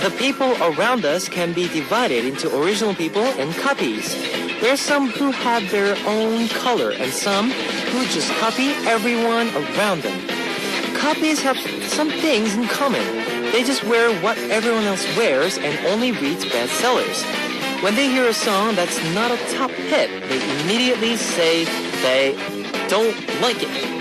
The people around us can be divided into original people and copies. There's some who have their own color and some who just copy everyone around them. Copies have some things in common. They just wear what everyone else wears and only reads bestsellers. When they hear a song that's not a top hit, they immediately say they don't like it.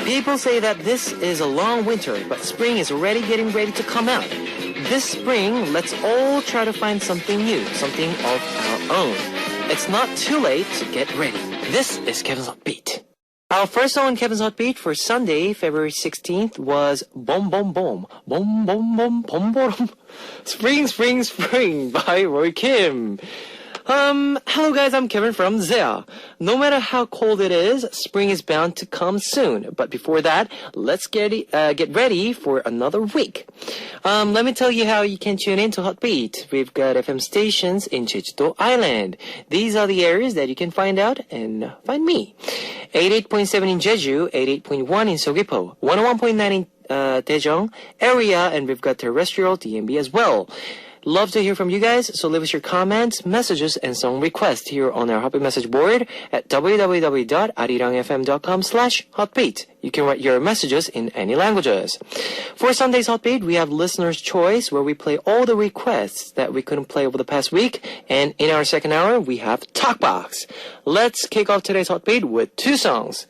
People say that this is a long winter, but spring is already getting ready to come out. This spring, let's all try to find something new, something of our own. It's not too late to get ready. This is Kevin's Hot Beat. Our first song on Kevin's Hot Beat for Sunday, February 16th was Bom Bom Bom. Bom Bom Bom Bom Bom. Spring, Spring, Spring by Roy Kim. Hello guys, I'm Kevin from Zea. No matter how cold it is, spring is bound to come soon. But before that, let's get ready for another week. Let me tell you how you can tune in to Hot Beat. We've got FM stations in Jeju-do Island. These are the areas that you can find out and find me. 88.7 in Jeju, 88.1 in Seogwipo, 101.9 in Daejeong area, and we've got terrestrial DMB as well. Love to hear from you guys, so leave us your comments, messages, and song requests here on our Hotbeat message board at www.arirangfm.com/hotbeat. You can write your messages in any languages. For Sunday's Hotbeat, we have Listener's Choice, where we play all the requests that we couldn't play over the past week. And in our second hour, we have Talkbox. Let's kick off today's Hotbeat with two songs.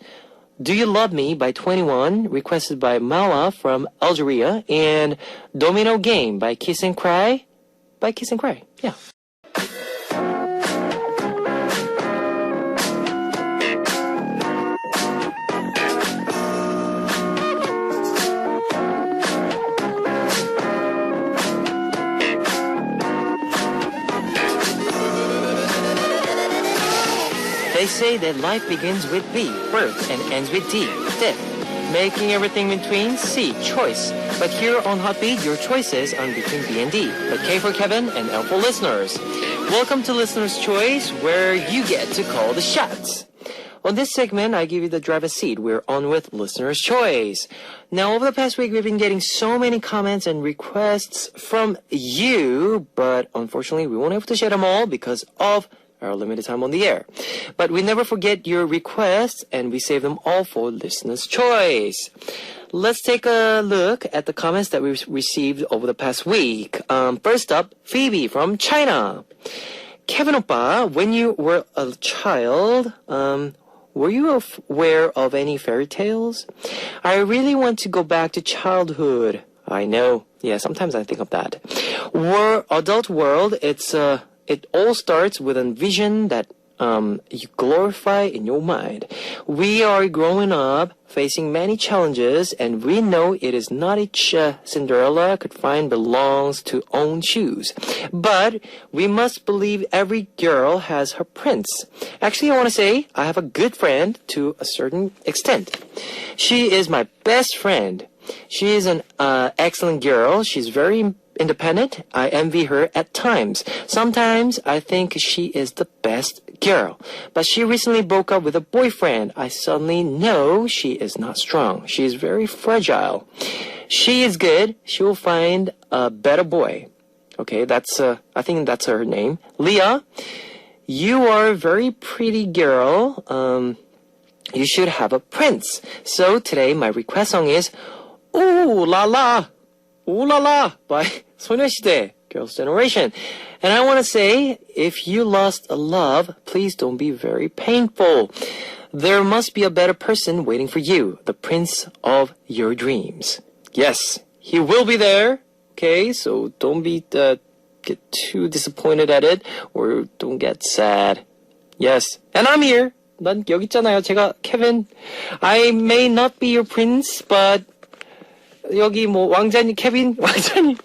Do You Love Me by 21, requested by Mawa from Algeria, and Domino Game by Kiss and Cry. By Kiss and Cry, yeah. They say that life begins with B, birth, and ends with D, death. Making everything between C, choice. But here on Hot Beat, your choices are between B and D. But K for Kevin and L for listeners. Welcome to Listener's Choice, where you get to call the shots. On this segment, I give you the driver's seat. We're on with Listener's Choice. Now, over the past week, we've been getting so many comments and requests from you, but unfortunately, we won't be able to share them all because of our limited time on the air. But we never forget your requests, and we save them all for Listener's Choice. Let's take a look at the comments that we received over the past week. First up, Phoebe from China. Kevin oppa, when you were a child, were you aware of any fairy tales? I really want to go back to childhood. I know. Yeah, sometimes I think of that. Adult world, it all starts with a vision that you glorify in your mind. We are growing up, facing many challenges, and we know it is not each Cinderella could find belongs to own shoes. But we must believe every girl has her prince. Actually, I want to say I have a good friend to a certain extent. She is my best friend. She is an excellent girl. She's very independent. I envy her at times. Sometimes I think she is the best girl. But she recently broke up with a boyfriend. I suddenly know she is not strong. She is very fragile. She is good. She will find a better boy. Okay, I think that's her name. Leah, you are a very pretty girl. You should have a prince. So today my request song is Ooh La La. Ooh La La by 소녀시대, Girls' Generation. And I want to say, if you lost a love, please don't be very painful. There must be a better person waiting for you, the prince of your dreams. Yes, he will be there. Okay, so don't get too disappointed at it, or don't get sad. Yes, and I'm here. 난 여기 있잖아요. 제가 Kevin. I may not be your prince, but 여기 뭐 왕자님, Kevin 왕자님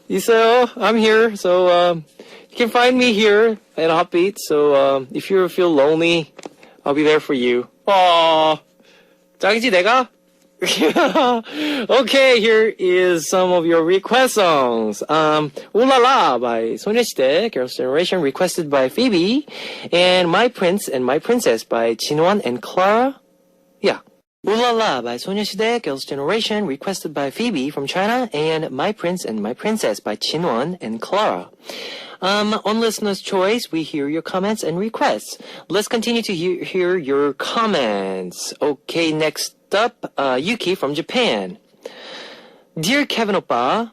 있어요. I'm here, so you can find me here at Hot Beat. So if you feel lonely, I'll be there for you. Aww, 짱이지 내가? Okay, here is some of your request songs. Ooh La La by 소녀시대, Girls' Generation, requested by Phoebe, and My Prince and My Princess by Jinwon and Clara. Yeah. Ooh La La by 소녀시대, Girls' Generation, requested by Phoebe from China, and My Prince and My Princess by Jinwon and Clara. On Listener's Choice, we hear your comments and requests. Let's continue to hear your comments. Okay, next up, Yuki from Japan. Dear Kevin 오빠,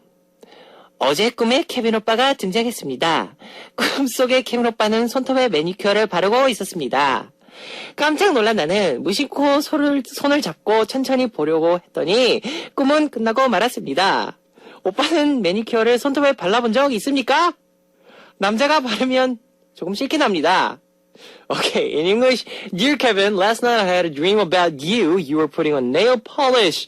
어제 꿈에 케빈 오빠가 등장했습니다. 꿈속의 케빈 오빠는 손톱에 매니큐어를 바르고 있었습니다. 깜짝 놀란 나는 무심코 손을 잡고 천천히 보려고 했더니 꿈은 끝나고 말았습니다. 오빠는 매니큐어를 손톱에 발라본 적 있습니까? 남자가 바르면 조금 싫긴 합니다. Okay, in English, Dear Kevin, last night I had a dream about you. You were putting on nail polish.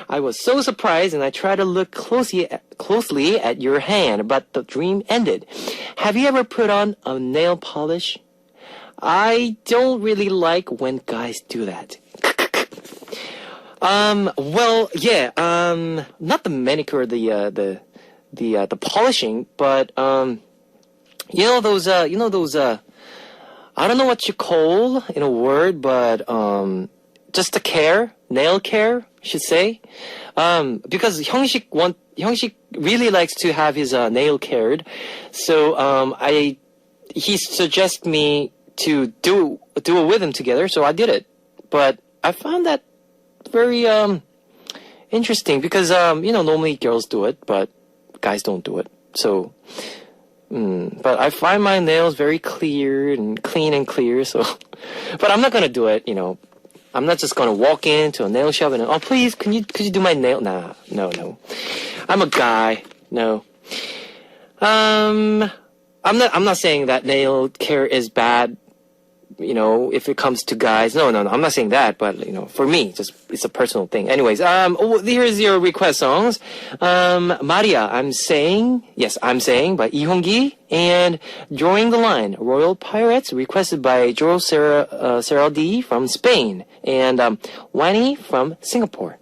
I was so surprised and I tried to look closely at your hand, but the dream ended. Have you ever put on a nail polish? I don't really like when guys do that. Well, yeah, not the manicure, the polishing, but, those, I don't know what you call in a word, but, just the care, nail care, I should say. Because Hyungsik really likes to have his, nail cared. So, he suggested me to do it with him together, so I did it. But I found that very, interesting because, normally girls do it, but guys don't do it. So, but I find my nails very clear and clean and clear, so, but I'm not gonna do it, I'm not just gonna walk into a nail shop and, oh, please, could you do my nail? Nah, no. I'm a guy. No. I'm not saying that nail care is bad, if it comes to guys. No, I'm not saying that, but, for me, it's a personal thing. Anyways, here's your request songs. Maria, I'm saying by Lee Hong-gi, and Drawing the Line, Royal Pirates, requested by Joel Seraldi from Spain, and, Wani from Singapore.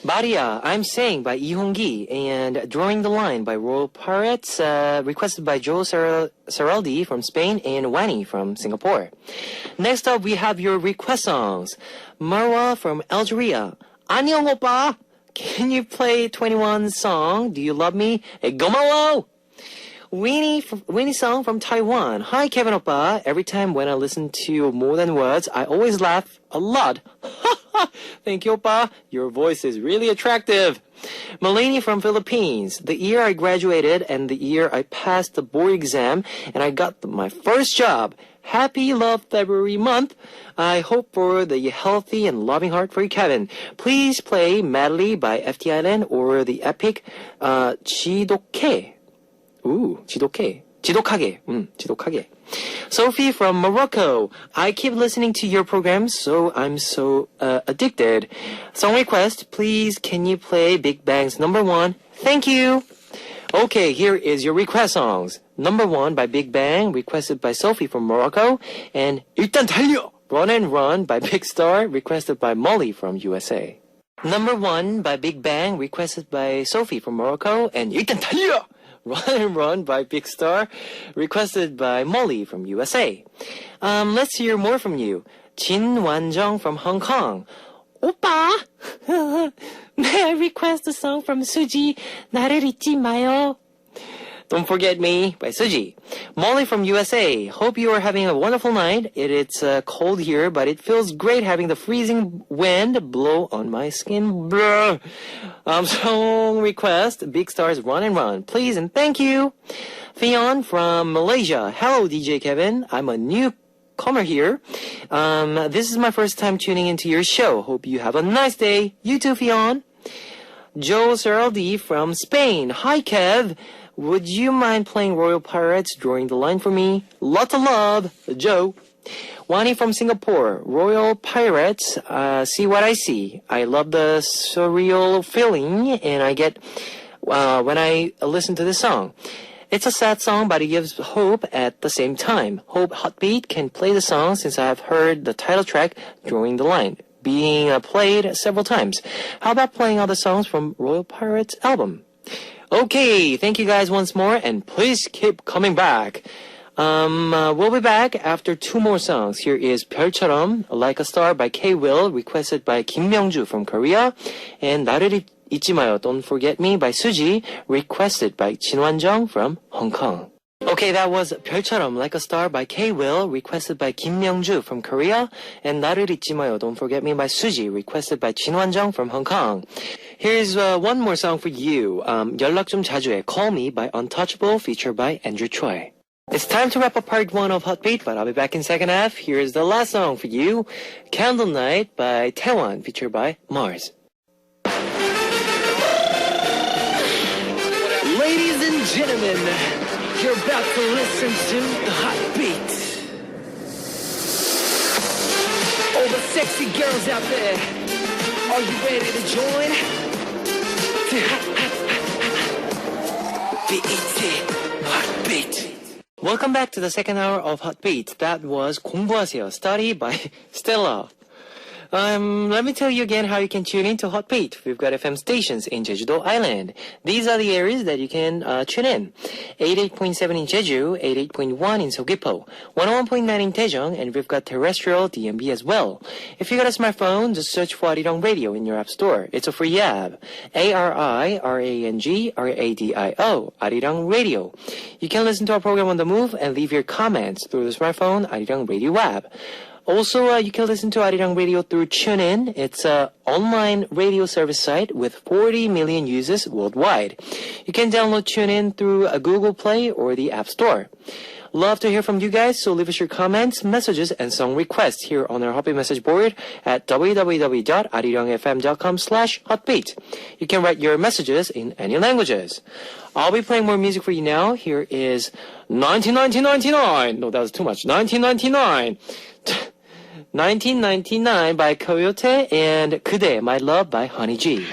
Maria, I'm Saying by Lee Hong-gi, and Drawing the Line by Royal Pirates, requested by Joel Seraldi from Spain and Wani from Singapore. Next up, we have your request songs. Marwa from Algeria. 안녕 오빠! Can you play 21's song, Do You Love Me? 고마워! Winnie song from Taiwan. Hi, Kevin oppa. Every time when I listen to More Than Words, I always laugh a lot. Thank you, oppa. Your voice is really attractive. Melanie from Philippines. The year I graduated and the year I passed the board exam and I got my first job. Happy Love February month. I hope for the healthy and loving heart for you, Kevin. Please play Medley by FT Island or the epic 지독해. Ooh, 지독하게. Sophie from Morocco. I keep listening to your program, so I'm so addicted. Song request, please can you play Big Bang's Number One? Thank you. Okay, here is your request songs. Number One by Big Bang, requested by Sophie from Morocco, and 일단 달려! Run and Run by Big Star, requested by Molly from USA. Number One by Big Bang, requested by Sophie from Morocco, and 일단 달려! Run and Run by Big Star, requested by Molly from USA. Let's hear more from you. Jin Wanjong from Hong Kong. 오빠! May I request a song from Suji, 나를 잊지 마요. Don't Forget Me by Suji. Molly from USA. Hope you are having a wonderful night. It's cold here, but it feels great having the freezing wind blow on my skin. Blah. Song request, Big Star's Run and Run. Please and thank you. Fion from Malaysia. Hello, DJ Kevin. I'm a newcomer here. This is my first time tuning into your show. Hope you have a nice day. You too, Fion. Joe Seraldi from Spain. Hi, Kev. Would you mind playing Royal Pirates, Drawing the Line for me? Lots of love, Joe. Wani from Singapore. Royal Pirates, See What I See. I love the surreal feeling and I get when I listen to this song. It's a sad song, but it gives hope at the same time. Hope Hotbeat can play the song since I have heard the title track, Drawing the Line. being played several times. How about playing other songs from Royal Pirates album? Okay, thank you guys once more, and please keep coming back. We'll be back after two more songs. Here is 별처럼, Like a Star by K-Will, requested by Kim Myung-ju from Korea, and 나를 잊지 마요, Don't Forget Me by Suji, requested by Jin Wan-jung from Hong Kong. Okay, that was 별처럼, Like a Star by K-Will, requested by Kim Myung-ju from Korea, and 나를 잊지 마요, Don't Forget Me by Suji, requested by Jin Wan-jung from Hong Kong. Here's one more song for you. 연락 좀 자주 해, Call Me by Untouchable, featured by Andrew Choi. It's time to wrap up part one of Hot Beat, but I'll be back in second half. Here's the last song for you, Candle Night by Taewon, featured by Mars. Ladies and gentlemen, you're about to listen to the Hot Beat. All the sexy girls out there, are you ready to join? BET Hot Beat. Welcome back to the second hour of Hot Beat. That was 공부하세요, Study by Stella. Let me tell you again how you can tune in to Hot Beat. We've got FM stations in Jeju-do Island. These are the areas that you can tune in. 88.7 in Jeju, 88.1 in Seogwipo, 101.9 in Daejeon, and we've got terrestrial DMB as well. If you got a smartphone, just search for Arirang Radio in your app store. It's a free app. ARIRANGRADIO, Arirang Radio. You can listen to our program on the move and leave your comments through the smartphone Arirang Radio app. Also, you can listen to Arirang Radio through TuneIn. It's an online radio service site with 40 million users worldwide. You can download TuneIn through a Google Play or the App Store. Love to hear from you guys, so leave us your comments, messages, and song requests here on our Hotbeat message board at www.arirangfm.com/hotbeat. You can write your messages in any languages. I'll be playing more music for you now. Here is 1999. No, that was too much. 1999. 1999 by Coyote and 그대, My Love by Honey G.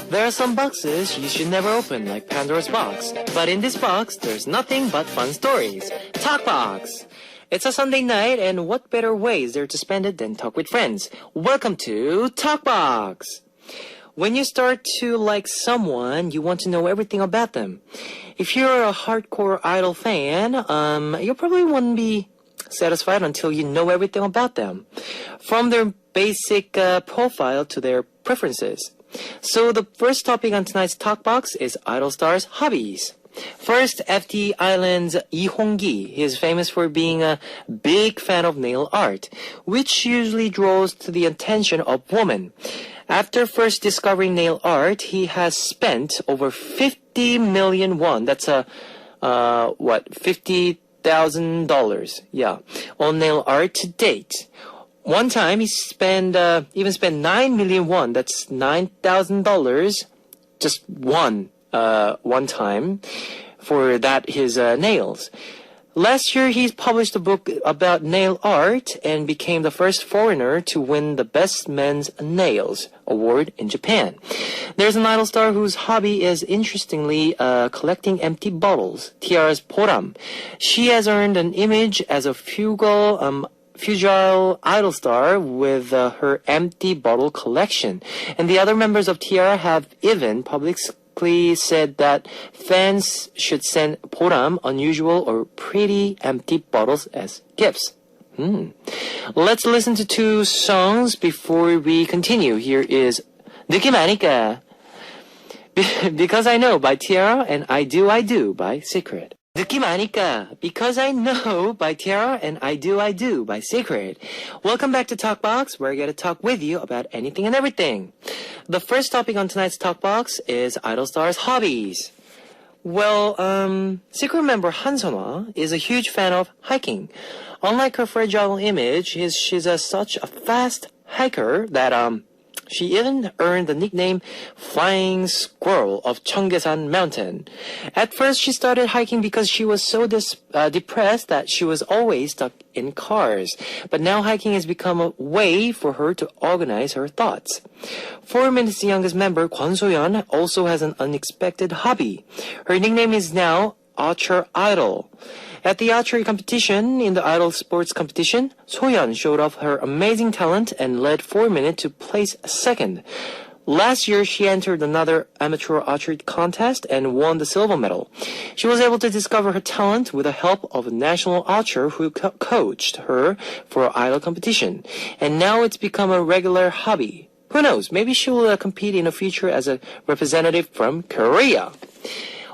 There are some boxes you should never open, like Pandora's box. But in this box, there's nothing but fun stories. Talk Box! It's a Sunday night, and what better way is there to spend it than talk with friends? Welcome to Talk Box! When you start to like someone, you want to know everything about them. If you're a hardcore Idol fan, you probably wouldn't be satisfied until you know everything about them. From their basic profile to their preferences. So the first topic on tonight's Talk Box is Idol stars' hobbies. First, FT Island's Lee Hong-gi. He is famous for being a big fan of nail art, which usually draws to the attention of women. After first discovering nail art, he has spent over 50 million won. That's $50,000. Yeah, on nail art to date. One time, he even spent 9 million won. That's $9,000. Just one time for that his nails. Last year, he published a book about nail art and became the first foreigner to win the Best Men's Nails award in Japan. There's an idol star whose hobby is, interestingly, collecting empty bottles. Tiara's Poram. She has earned an image as a frugile idol star with her empty bottle collection. And the other members of Tiara have even publicly said that fans should send Poram unusual or pretty empty bottles as gifts. Let's listen to two songs before we continue. Here is 느낌 아니까 Because I Know by Tiara and I Do by Secret. 느낌 아니까 Because I Know by Tiara and I Do by Secret. Welcome back to Talk Box, where I get to talk with you about anything and everything. The first topic on tonight's Talk Box is idol stars' hobbies. Well, Secret member Han Seonhwa is a huge fan of hiking. Unlike her fragile image, she's such a fast hiker that She even earned the nickname Flying Squirrel of Cheonggyesan Mountain. At first, she started hiking because she was so depressed that she was always stuck in cars. But now hiking has become a way for her to organize her thoughts. 4Minute's youngest member, Kwon So-yeon, also has an unexpected hobby. Her nickname is now Archer Idol. At the archery competition, in the Idol Sports competition, So-yeon showed off her amazing talent and led 4Minute to place second. Last year, she entered another amateur archery contest and won the silver medal. She was able to discover her talent with the help of a national archer who coached her for Idol competition. And now it's become a regular hobby. Who knows, maybe she will compete in the future as a representative from Korea.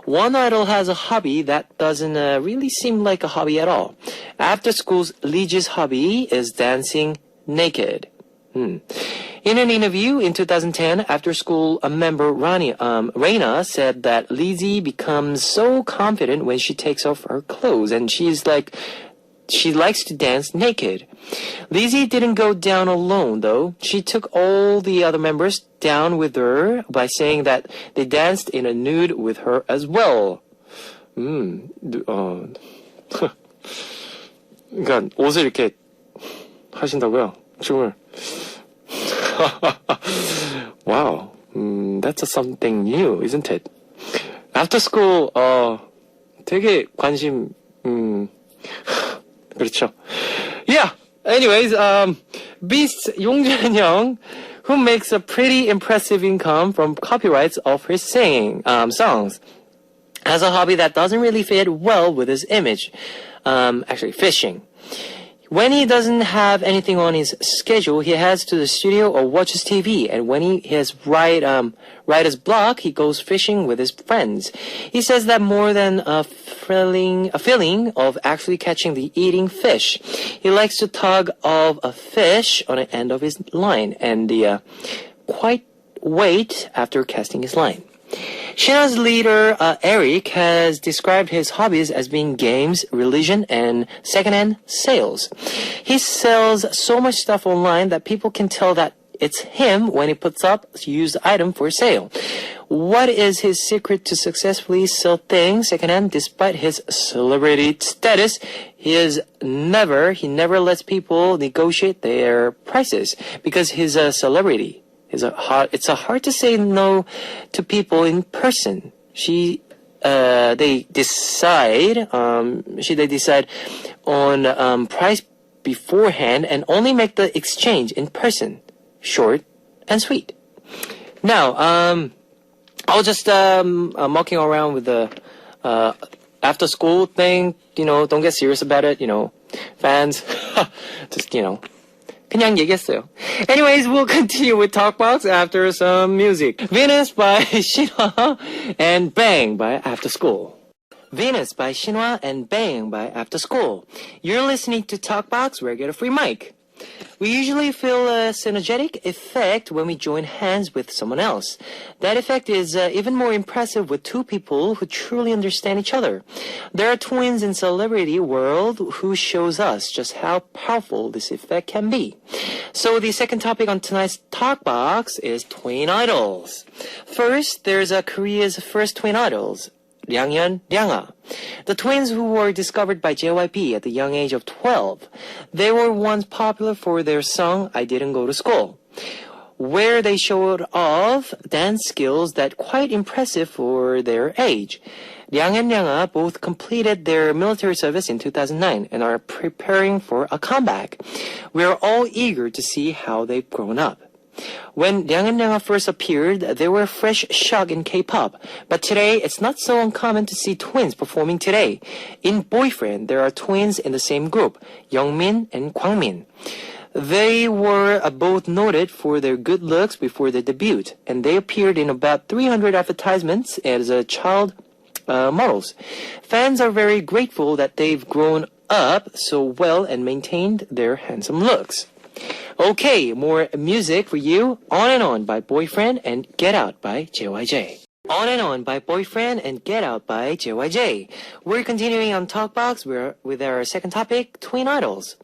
One idol has a hobby that doesn't really seem like a hobby at all. After school's Lee's hobby is dancing naked. In an interview in 2010, after school, a member, Reina, said that Lizzie becomes so confident when she takes off her clothes, and she likes to dance naked. Lizzie didn't go down alone, though. She took all the other members down with her by saying that they danced in a nude with her as well. 그러니까 옷을 이렇게 하신다고요? 춤을. Wow, that's something new, isn't it? After school, 되게 관심, 그렇죠. Yeah. Anyways, Beast's Yongjan Young, who makes a pretty impressive income from copyrights of his singing songs, has a hobby that doesn't really fit well with his image. Actually, fishing. When he doesn't have anything on his schedule, he heads to the studio or watches TV. And when he has writer's block, he goes fishing with his friends. He says that more than a feeling of actually catching the eating fish, he likes to tug of a fish on the end of his line and quite wait after casting his line. Shinha's leader, Eric, has described his hobbies as being games, religion, and second-hand sales. He sells so much stuff online that people can tell that it's him when he puts up a used item for sale. What is his secret to successfully sell things second-hand despite his celebrity status? He never lets people negotiate their prices because he's a celebrity. It's hard to say no to people in person. They decide on price beforehand and only make the exchange in person. Short and sweet. Now, I was just mucking around with the after school thing. Don't get serious about it. Fans, just 그냥 얘기했어요. Anyways, we'll continue with Talkbox after some music. Venus by Shinhwa and Bang by After School. Venus by Shinhwa and Bang by After School. You're listening to Talkbox, where I get a free mic. We usually feel a synergetic effect when we join hands with someone else. That effect is even more impressive with two people who truly understand each other. There are twins in celebrity world who shows us just how powerful this effect can be. So the second topic on tonight's Talk Box is twin idols. First, there's Korea's first twin idols. Ryanghyun, Ryanga. The twins who were discovered by JYP at the young age of 12. They were once popular for their song I Didn't Go to School, where they showed off dance skills that quite impressive for their age. Ryang and Ryanga both completed their military service in 2009 and are preparing for a comeback. We are all eager to see how they've grown up. When Ryang and Ryanga first appeared, they were a fresh shock in K-pop. But today, it's not so uncommon to see twins performing today. In Boyfriend, there are twins in the same group, Youngmin and Kwangmin. They were both noted for their good looks before their debut, and they appeared in about 300 advertisements as child models. Fans are very grateful that they've grown up so well and maintained their handsome looks. Okay, more music for you. On and On by Boyfriend and Get Out by JYJ. On and On by Boyfriend and Get Out by JYJ. We're continuing on Talkbox with our second topic, twin idols.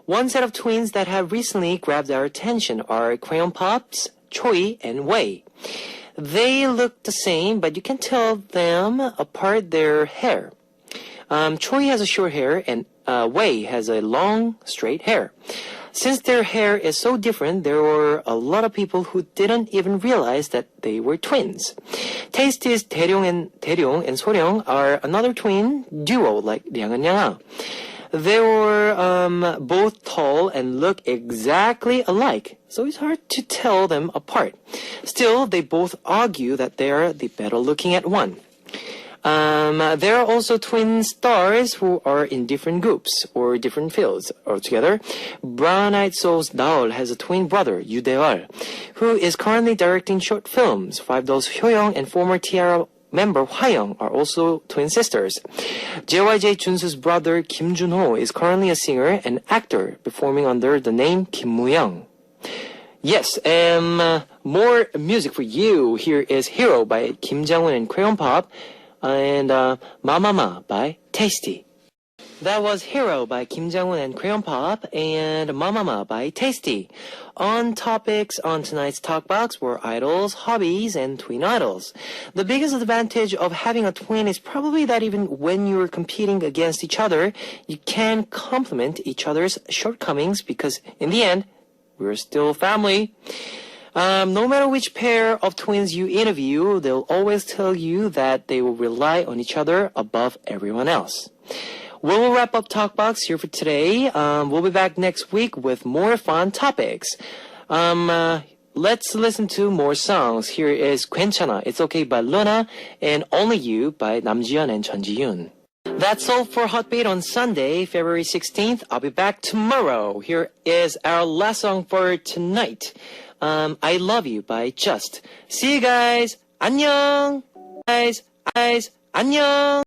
One set of twins that have recently grabbed our attention are Crayon Pop's Choi and Wei. They look the same, but you can tell them apart their hair. Choi has a short hair and Wei has a long, straight hair. Since their hair is so different, there were a lot of people who didn't even realize that they were twins. Tasty's Daeryong and Soryong are another twin duo like Ryang and Yang. They were both tall and look exactly alike, so it's hard to tell them apart. Still, they both argue that they are the better looking at one. There are also twin stars who are in different groups or different fields altogether. Brown Eyed Soul's Daol has a twin brother, Yoo Dae-wol, who is currently directing short films. Five Dolls Hyoyoung and former T-ara member Hwayoung are also twin sisters. JYJ Junsu's brother Kim Junho is currently a singer and actor performing under the name Kim Moo-young. Yes, more music for you. Here is Hero by Kim Jang-un and Crayon Pop. And Ma by Tasty. That was Hero by Kim Jang-un and Crayon Pop and Ma by Tasty. On topics on tonight's talk box were idols, hobbies, and twin idols. The biggest advantage of having a twin is probably that even when you're competing against each other, you can complement each other's shortcomings because in the end, we're still family. No matter which pair of twins you interview, they'll always tell you that they will rely on each other above everyone else. We'll wrap up Talkbox here for today. We'll be back next week with more fun topics. Let's listen to more songs. Here is 괜찮아, It's Okay by Luna, and Only You by Namjiyeon and Chun Ji-yoon. That's all for Hotbeat on Sunday, February 16th. I'll be back tomorrow. Here is our last song for tonight. I Love You by Just. See you guys. 안녕. Guys, 안녕.